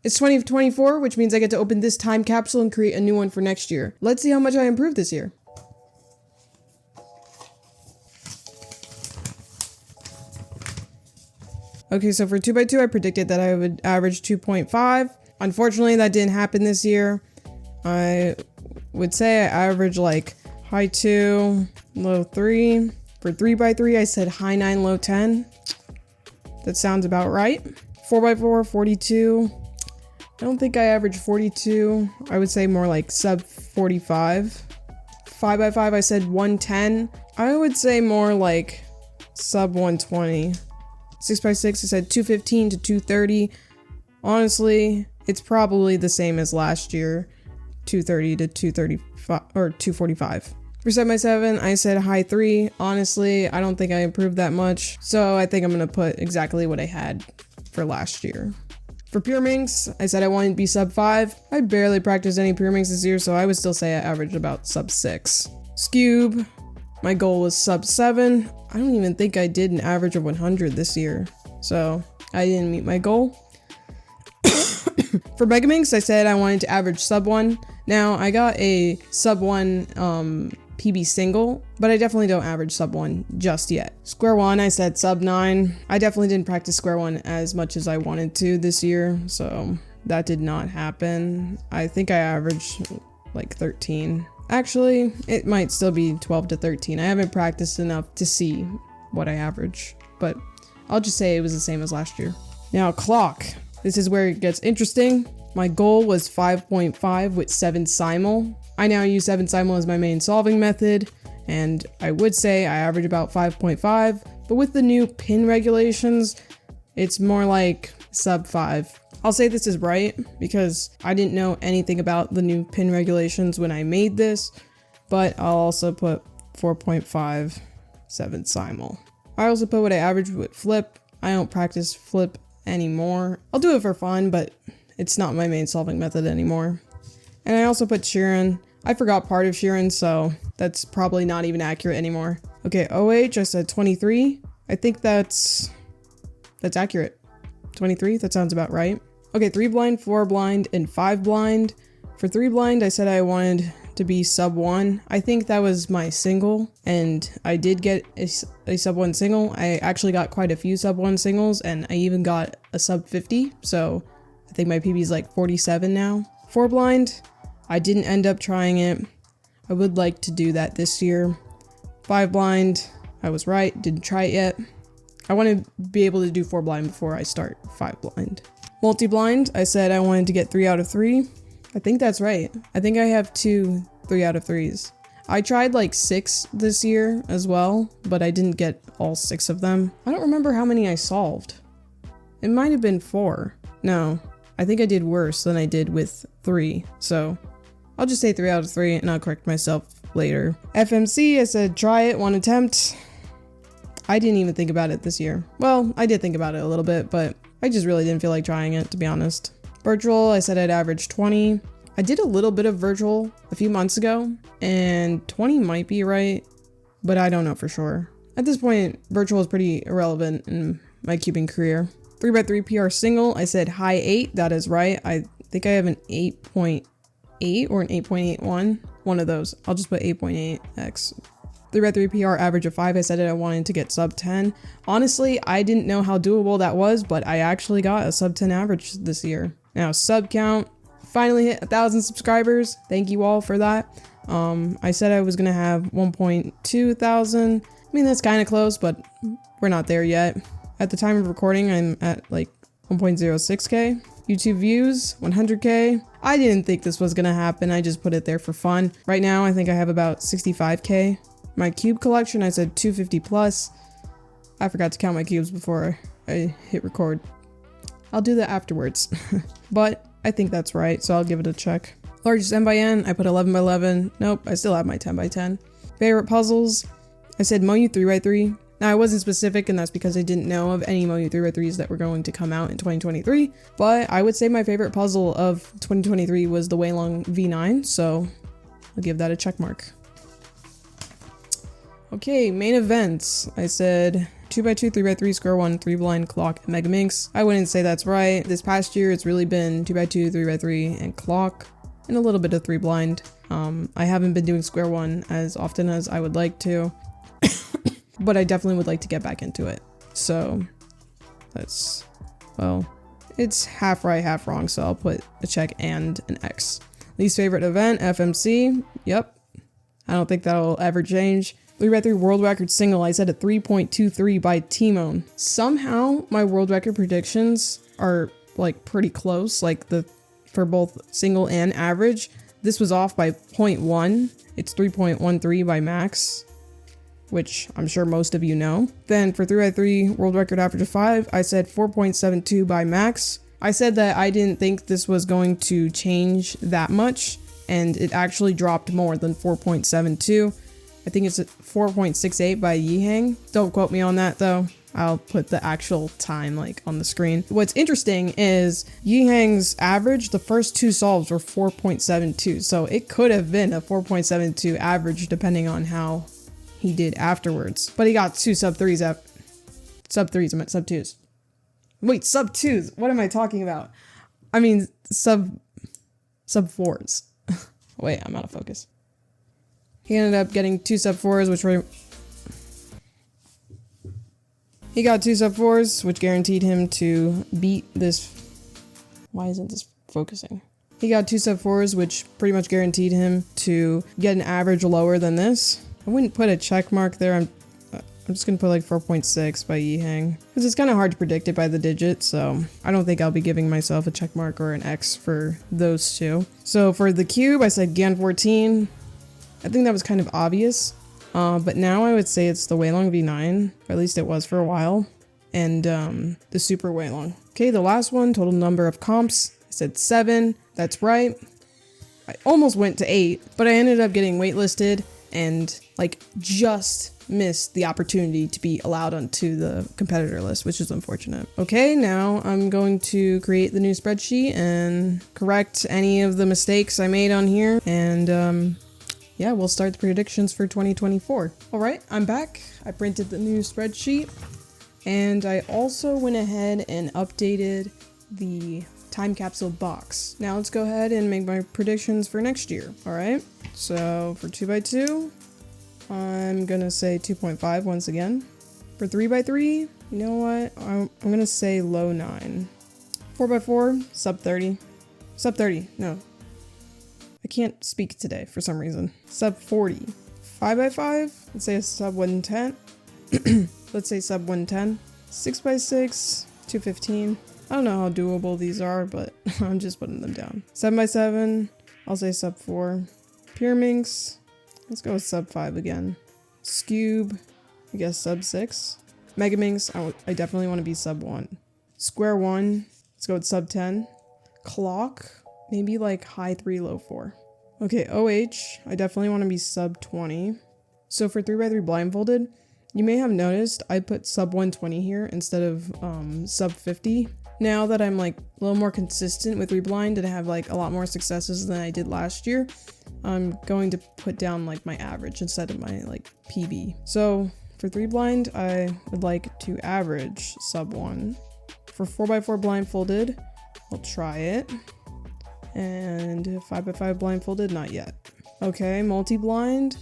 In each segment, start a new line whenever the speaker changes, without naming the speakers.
It's 2024, which means I get to open this time capsule and create a new one for next year. Let's see how much I improved this year. Okay, so for 2x2, I predicted that I would average 2.5. Unfortunately, that didn't happen this year. I would say I average like high 2, low 3. For 3x3, I said high 9, low 10. That sounds about right. 4x4, 42. I don't think I average 42. I would say more like sub 45. 5x5, I said 110. I would say more like sub 120. 6x6, I said 215 to 230. Honestly, it's probably the same as last year. 230 to 235 or 245. For 7x7, I said high 3. Honestly, I don't think I improved that much. So I think I'm going to put exactly what I had for last year. For pure minx, I said I wanted to be sub 5. I barely practiced any pure minx this year, so I would still say I averaged about sub 6. Scube, my goal was sub 7. I don't even think I did an average of 100 this year, so I didn't meet my goal. For Mega Minx, I said I wanted to average sub 1. Now, I got a sub 1 PB single, but I definitely don't average sub 1 just yet. Square 1, I said sub 9. I definitely didn't practice square 1 as much as I wanted to this year, so that did not happen. I think I averaged like 13. Actually, it might still be 12 to 13. I haven't practiced enough to see what I average, but I'll just say it was the same as last year. Now, clock. This is where it gets interesting. My goal was 5.5 with 7 simul. I now use 7 simul as my main solving method, and I would say I average about 5.5, but with the new pin regulations, it's more like sub 5. I'll say this is right because I didn't know anything about the new pin regulations when I made this, but I'll also put 4.5, 7 simul. I also put what I average with flip. I don't practice flip anymore. I'll do it for fun, but it's not my main solving method anymore. And I also put Sheeran. I forgot part of Sheeran, so that's probably not even accurate anymore. Okay, OH, I said 23. I think that's accurate. 23, that sounds about right. Okay, 3 blind, 4 blind, and 5 blind. For 3 blind, I said I wanted to be sub 1. I think that was my single, and I did get a sub 1 single. I actually got quite a few sub 1 singles, and I even got a sub 50, so I think my PB is like 47 now. 4 blind, I didn't end up trying it. I would like to do that this year. 5 blind, I was right, didn't try it yet. I want to be able to do 4 blind before I start 5 blind. Multi-blind, I said I wanted to get 3 out of 3. I think that's right. I think I have 2 3 out of 3s. I tried like 6 this year as well, but I didn't get all 6 of them. I don't remember how many I solved. It might have been 4. No, I think I did worse than I did with 3. So I'll just say 3 out of 3 and I'll correct myself later. FMC, I said try it 1 attempt. I didn't even think about it this year. Well, I did think about it a little bit, but I just really didn't feel like trying it, to be honest. Virtual, I said I'd average 20. I did a little bit of virtual a few months ago, and 20 might be right, but I don't know for sure. At this point, virtual is pretty irrelevant in my cubing career. 3x3 PR single, I said high 8, that is right. I think I have an 8.8 or an 8.81, one of those. I'll just put 8.8x. 3x3 PR average of 5, I said I wanted to get sub 10. Honestly, I didn't know how doable that was, but I actually got a sub 10 average this year. Now, sub count, finally hit 1,000 subscribers. Thank you all for that. I said I was gonna have 1.2 thousand. I mean, that's kind of close, but we're not there yet. At the time of recording, I'm at like 1.06k. YouTube views, 100k. I didn't think this was gonna happen. I just put it there for fun. Right now, I think I have about 65k. My cube collection, I said 250 plus. I forgot to count my cubes before I hit record. I'll do that afterwards. But I think that's right, so I'll give it a check. Largest N by N, I put 11 by 11. Nope, I still have my 10 by 10. Favorite puzzles, I said Moyu 3x3. Now I wasn't specific, and that's because I didn't know of any Moyu 3x3s that were going to come out in 2023. But I would say my favorite puzzle of 2023 was the Weilong V9, so I'll give that a check mark. Okay, main events. I said 2x2, 3x3, square one, 3 blind, clock, and mega minx. I wouldn't say that's right. This past year, it's really been 2x2, 3x3, and clock, and a little bit of 3 blind. I haven't been doing square one as often as I would like to, but I definitely would like to get back into it. So that's, well, it's half right, half wrong, so I'll put a check and an X. Least favorite event, FMC. Yep. I don't think that'll ever change. 3x3 world record single, I said a 3.23 by Timon. Somehow my world record predictions are like pretty close, like for both single and average. This was off by 0.1. It's 3.13 by max, which I'm sure most of you know. Then for 3x3 world record average of 5, I said 4.72 by max. I said that I didn't think this was going to change that much, and it actually dropped more than 4.72. I think it's 4.68 by Yihang. Don't quote me on that though. I'll put the actual time like on the screen. What's interesting is Yihang's average, the first 2 solves were 4.72. So it could have been a 4.72 average depending on how he did afterwards. But he got 2 sub 3s at sub 3s, I meant sub 2s. Wait, sub 2s. What am I talking about? I mean sub 4s. Wait, I'm out of focus. He ended up getting 2 sub 4s, which were... He got 2 sub 4s, which guaranteed him to beat this... Why isn't this focusing? He got 2 sub 4s, which pretty much guaranteed him to get an average lower than this. I wouldn't put a check mark there. I'm just gonna put like 4.6 by Yihang, because it's kind of hard to predict it by the digit, so I don't think I'll be giving myself a check mark or an X for those 2. So for the cube, I said Gan 14. I think that was kind of obvious, but now I would say it's the Weilong V9, or at least it was for a while, and the Super Weilong. Okay, the last one, total number of comps, I said 7, that's right. I almost went to 8, but I ended up getting waitlisted and like just missed the opportunity to be allowed onto the competitor list, which is unfortunate. Okay, now I'm going to create the new spreadsheet and correct any of the mistakes I made on here, and yeah, we'll start the predictions for 2024. All right, I'm back. I printed the new spreadsheet, and I also went ahead and updated the time capsule box. Now let's go ahead and make my predictions for next year. All right, so for 2x2, I'm gonna say 2.5 once again. For 3x3, you know what? I'm gonna say low 9. 4x4, sub 30. Sub 30, no. I can't speak today for some reason. Sub 40. 5x5, let's say a sub 110. Let's say sub 110. 6x6, 215. I don't know how doable these are, but I'm just putting them down. 7x7, I'll say sub 4. Pure Minx, let's go with sub 5 again. Scube, I guess sub 6. Mega Minx, I definitely want to be sub 1. Square 1, let's go with sub 10. Clock, maybe like high 3, low 4. Okay, OH, I definitely want to be sub 20. So for 3x3 blindfolded, you may have noticed I put sub 120 here instead of sub 50. Now that I'm like a little more consistent with reblind and have like a lot more successes than I did last year, I'm going to put down like my average instead of my like PB. So for 3 blind, I would like to average sub 1. For 4x4 blindfolded, I'll try it. And 5x5 blindfolded, not yet. Okay, multi-blind.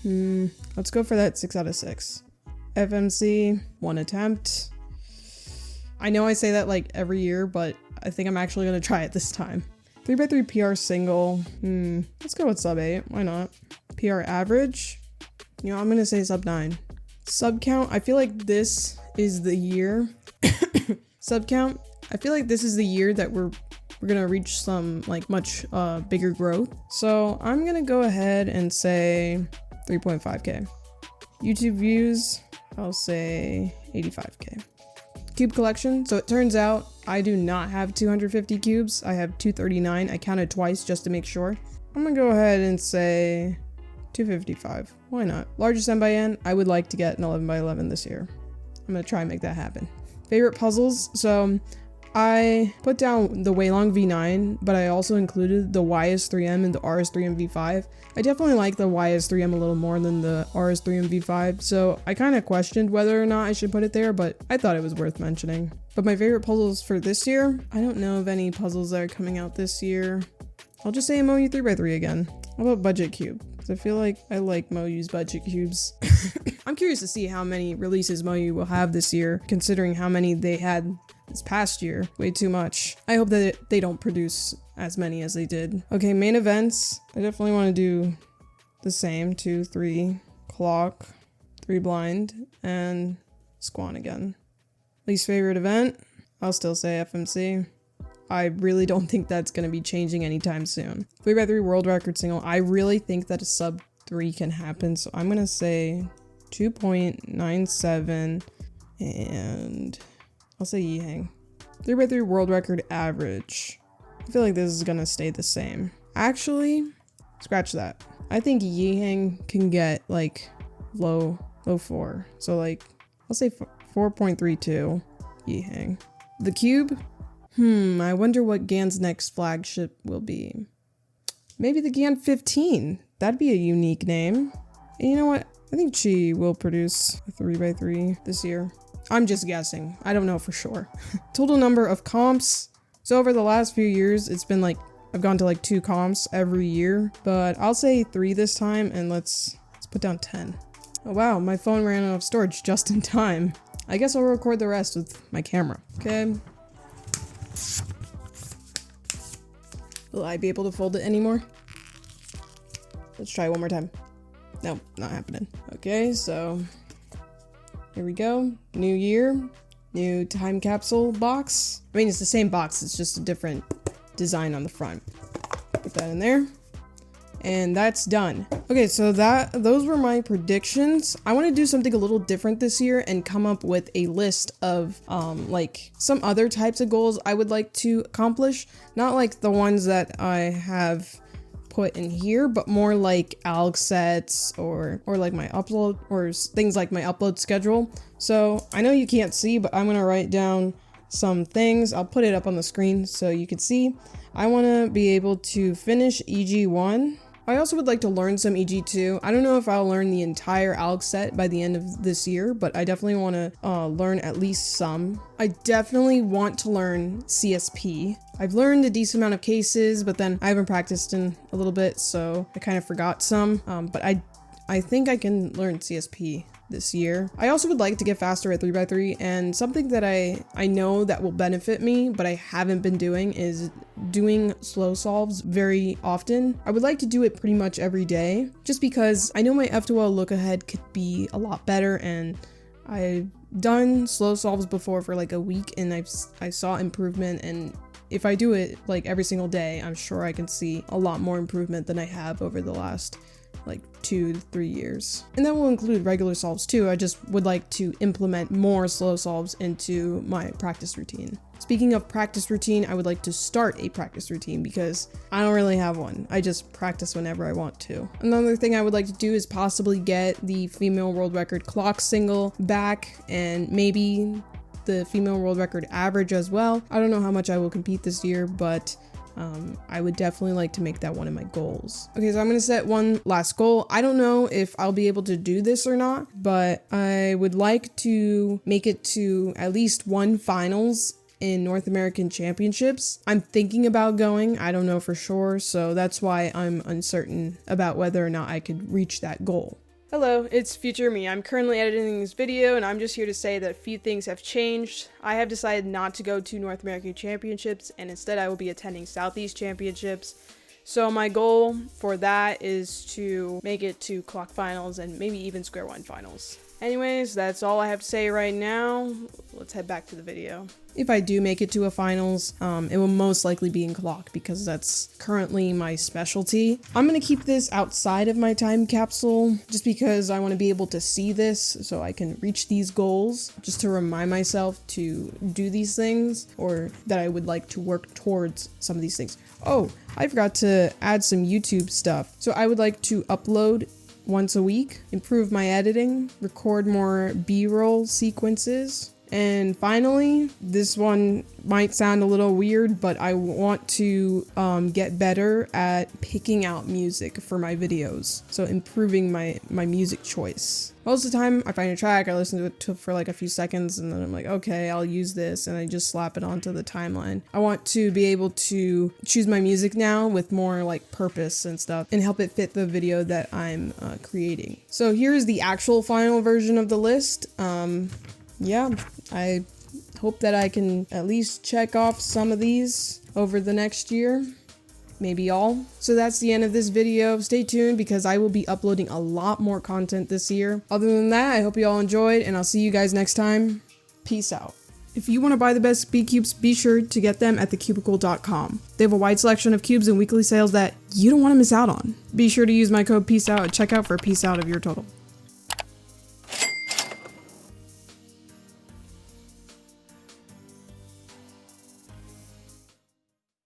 Let's go for that 6 out of 6. FMC, 1 attempt. I know I say that like every year, but I think I'm actually gonna try it this time. 3x3 PR single. Let's go with sub 8. Why not? PR average. You know, I'm gonna say sub 9. Sub count. I feel like this is the year. Sub count. I feel like this is the year that we're gonna reach some like much bigger growth. So I'm gonna go ahead and say 3.5k. YouTube views, I'll say 85k. Cube collection. So it turns out I do not have 250 cubes. I have 239. I counted twice just to make sure. I'm gonna go ahead and say 255. Why not? Largest M by N, I would like to get an 11 by 11 this year. I'm gonna try and make that happen. Favorite puzzles. So I put down the Weilong V9, but I also included the YS3M and the RS3M V5. I definitely like the YS3M a little more than the RS3M V5, so I kind of questioned whether or not I should put it there, but I thought it was worth mentioning. But my favorite puzzles for this year, I don't know of any puzzles that are coming out this year. I'll just say MOU 3x3 again. How about Budget Cube? Because I feel like I like MOU's budget cubes. I'm curious to see how many releases MOU will have this year, considering how many they had this past year. Way too much. I hope that they don't produce as many as they did. Okay, main events. I definitely want to do the same. 2, 3, clock, 3 blind, and Squan again. Least favorite event? I'll still say FMC. I really don't think that's going to be changing anytime soon. 3x3 world record single. I really think that a sub 3 can happen, so I'm going to say 2.97 and I'll say Yihang. 3x3 world record average. I feel like this is gonna stay the same. Actually, scratch that. I think Yihang can get like low 4. So like, I'll say 4.32 Yihang. The cube? I wonder what Gan's next flagship will be. Maybe the Gan 15. That'd be a unique name. And you know what? I think Chi will produce a 3x3 this year. I'm just guessing. I don't know for sure. Total number of comps. So over the last few years, it's been like, I've gone to like 2 comps every year, but I'll say 3 this time, and let's put down 10. Oh wow, my phone ran out of storage just in time. I guess I'll record the rest with my camera. Okay. Will I be able to fold it anymore? Let's try one more time. No, not happening. Okay, so here we go. New year, new time capsule box. I mean, it's the same box, it's just a different design on the front. Put that in there. And that's done. Okay, so those were my predictions. I want to do something a little different this year and come up with a list of like some other types of goals I would like to accomplish. Not like the ones that I have put in here, but more like ALG sets or like my upload or things like my upload schedule. So I know you can't see, but I'm gonna write down some things. I'll put it up on the screen so you can see. I want to be able to finish EG1. I also would like to learn some EG2. I don't know if I'll learn the entire ALG set by the end of this year, but I definitely want to learn at least some. I definitely want to learn CSP. I've learned a decent amount of cases, but then I haven't practiced in a little bit, so I kind of forgot some. But I think I can learn CSP this year. I also would like to get faster at 3x3, and something that I know that will benefit me, but I haven't been doing, is doing slow solves very often. I would like to do it pretty much every day, just because I know my F2L look ahead could be a lot better, and I've done slow solves before for like a week, and I saw improvement, and if I do it like every single day, I'm sure I can see a lot more improvement than I have over the last like 2 to 3 years. And that will include regular solves too. I just would like to implement more slow solves into my practice routine. Speaking of practice routine, I would like to start a practice routine because I don't really have one. I just practice whenever I want to. Another thing I would like to do is possibly get the female world record clock single back, and maybe the female world record average as well. I don't know how much I will compete this year, but I would definitely like to make that one of my goals. Okay, so I'm gonna set one last goal. I don't know if I'll be able to do this or not, but I would like to make it to at least 1 finals in North American Championships. I'm thinking about going, I don't know for sure, so that's why I'm uncertain about whether or not I could reach that goal. Hello, it's future me. I'm currently editing this video, and I'm just here to say that a few things have changed. I have decided not to go to North American Championships, and instead I will be attending Southeast Championships. So my goal for that is to make it to clock finals and maybe even square 1 finals. Anyways, that's all I have to say right now. Let's head back to the video. If I do make it to a finals, it will most likely be in clock because that's currently my specialty. I'm gonna keep this outside of my time capsule just because I want to be able to see this so I can reach these goals, just to remind myself to do these things, or that I would like to work towards some of these things. Oh, I forgot to add some YouTube stuff. So I would like to upload once a week, improve my editing, record more B-roll sequences, And finally, this one might sound a little weird, but I want to get better at picking out music for my videos. So improving my music choice. Most of the time I find a track, I listen to it for like a few seconds, and then I'm like, okay, I'll use this, and I just slap it onto the timeline. I want to be able to choose my music now with more like purpose and stuff, and help it fit the video that I'm creating. So here's the actual final version of the list. Yeah, I hope that I can at least check off some of these over the next year. Maybe all. So that's the end of this video. Stay tuned because I will be uploading a lot more content this year. Other than that, I hope you all enjoyed, and I'll see you guys next time. Peace out. If you want to buy the best speed cubes, be sure to get them at thecubicle.com. They have a wide selection of cubes and weekly sales that you don't want to miss out on. Be sure to use my code PEACEOUT at checkout for a piece out of your total.